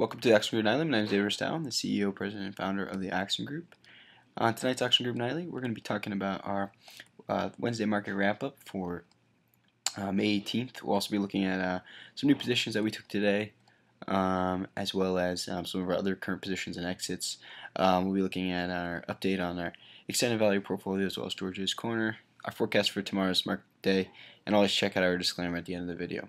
Welcome to the Oxen Group Nightly. My name is David Stow. I'm the CEO, President, and Founder of the Oxen Group. On tonight's Oxen Group Nightly, we're going to be talking about our Wednesday market wrap-up for May 18th. We'll also be looking at some new positions that we took today, as well as some of our other current positions and exits. We'll be looking at our update on our extended value portfolio, as well as George's Corner, our forecast for tomorrow's market day, and always check out our disclaimer at the end of the video.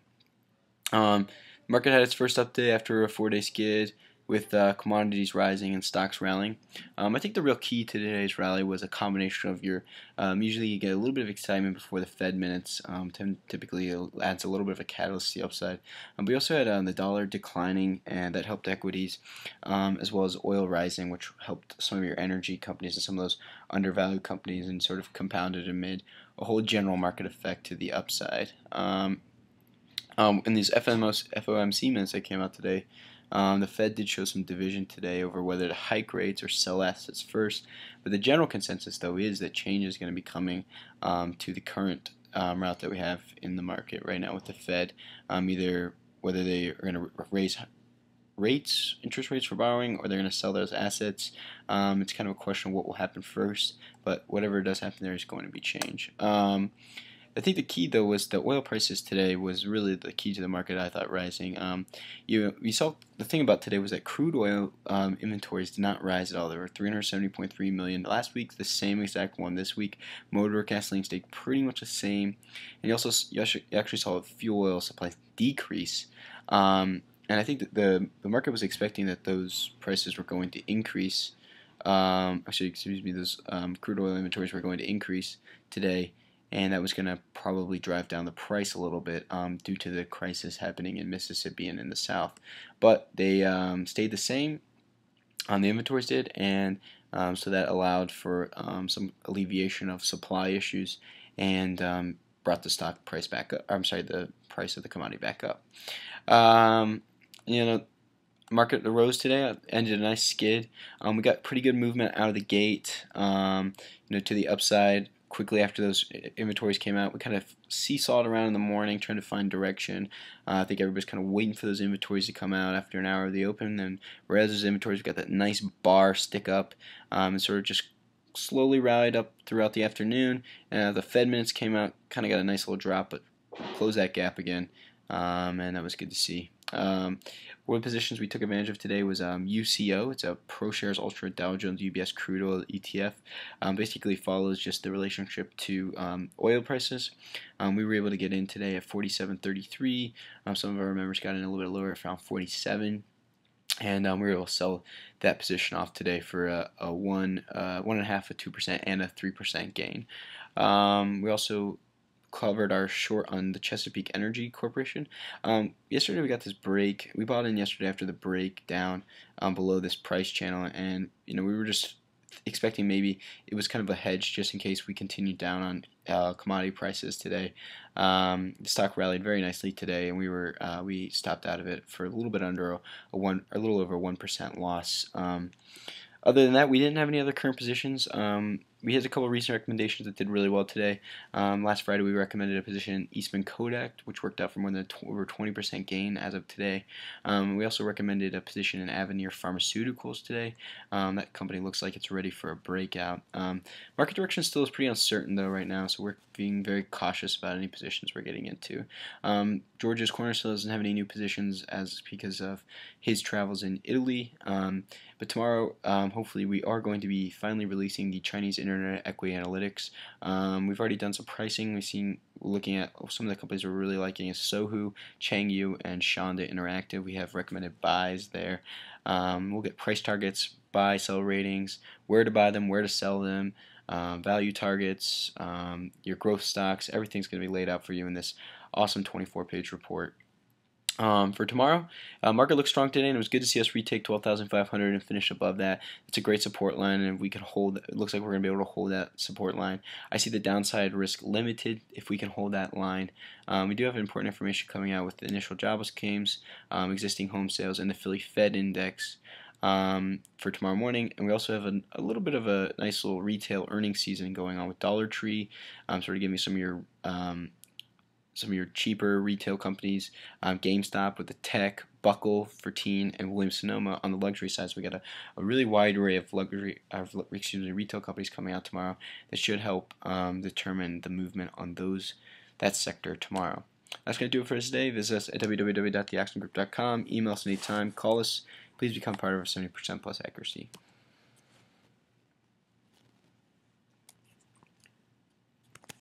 Market had its first update after a 4-day skid with commodities rising and stocks rallying. I think the real key to today's rally was a combination of your usually you get a little bit of excitement before the Fed minutes. Typically adds a little bit of a catalyst to the upside. We also had the dollar declining, and that helped equities, as well as oil rising, which helped some of your energy companies and some of those undervalued companies, and sort of compounded amid a whole general market effect to the upside. In these FOMC minutes that came out today, the Fed did show some division today over whether to hike rates or sell assets first. But the general consensus, though, is that change is going to be coming to the current route that we have in the market right now with the Fed, either whether they are going to raise interest rates for borrowing, or they're going to sell those assets. It's kind of a question of what will happen first, but whatever does happen, there is going to be change. I think the key, though, was the oil prices today was really the key to the market, I thought, rising. You saw the thing about today was that crude oil inventories did not rise at all. There were 370.3 million last week, the same exact one this week. Motor gasoline stayed pretty much the same, and you actually saw fuel oil supply decrease. And I think that the market was expecting that those prices were going to increase. Those crude oil inventories were going to increase today, and that was going to probably drive down the price a little bit due to the crisis happening in Mississippi and in the South. But they stayed the same, the inventories did, and so that allowed for some alleviation of supply issues, and brought the stock price back up. The price of the commodity back up. Market rose today, ended a nice skid. We got pretty good movement out of the gate, to the upside. Quickly after those inventories came out, we kind of seesawed around in the morning trying to find direction. I think everybody's kind of waiting for those inventories to come out after an hour of the open, and whereas those inventories, we got that nice bar stick up, and sort of just slowly rallied up throughout the afternoon. The Fed minutes came out, kind of got a nice little drop, but closed that gap again, and that was good to see. One of the positions we took advantage of today was UCO. It's a ProShares Ultra Dow Jones UBS Crude Oil ETF. Basically follows just the relationship to oil prices. We were able to get in today at 47.33. Some of our members got in a little bit lower, around 47. And we were able to sell that position off today for a 1.5%, a 2%, and a 3% gain. We also covered our short on the Chesapeake Energy Corporation. Yesterday we got this break. We bought in yesterday after the break down below this price channel, and we were just expecting maybe it was kind of a hedge just in case we continued down on commodity prices today. The stock rallied very nicely today, and we stopped out of it for a little bit under a little over 1% loss. Other than that, we didn't have any other current positions. We had a couple of recent recommendations that did really well today. Last Friday, we recommended a position in Eastman Kodak, which worked out for more than over 20% gain as of today. We also recommended a position in Avenir Pharmaceuticals today. That company looks like it's ready for a breakout. Market direction still is pretty uncertain, though, right now, so we're being very cautious about any positions we're getting into. George's Corner still doesn't have any new positions because of his travels in Italy. But tomorrow, hopefully, we are going to be finally releasing the Chinese Internet Equity Analytics. We've already done some pricing. Looking at some of the companies we're really liking is Sohu, Changyu, and Shanda Interactive. We have recommended buys there. We'll get price targets, buy, sell ratings, where to buy them, where to sell them, value targets, your growth stocks. Everything's going to be laid out for you in this awesome 24-page report. For tomorrow, market looks strong today, and it was good to see us retake 12,500 and finish above that. It's a great support line, and if we can hold, it looks like we're going to be able to hold that support line. I see the downside risk limited if we can hold that line. We do have important information coming out with the initial jobless claims, existing home sales, and the Philly Fed Index for tomorrow morning. And we also have a little bit of a nice little retail earnings season going on with Dollar Tree, sort of giving me some of your some of your cheaper retail companies, GameStop with the tech, Buckle for teen, and Williams-Sonoma on the luxury side. So we got a really wide array of retail companies coming out tomorrow that should help determine the movement on that sector tomorrow. That's going to do it for us today. Visit us at www.theoxengroup.com. Email us anytime. Call us. Please become part of our 70% plus accuracy.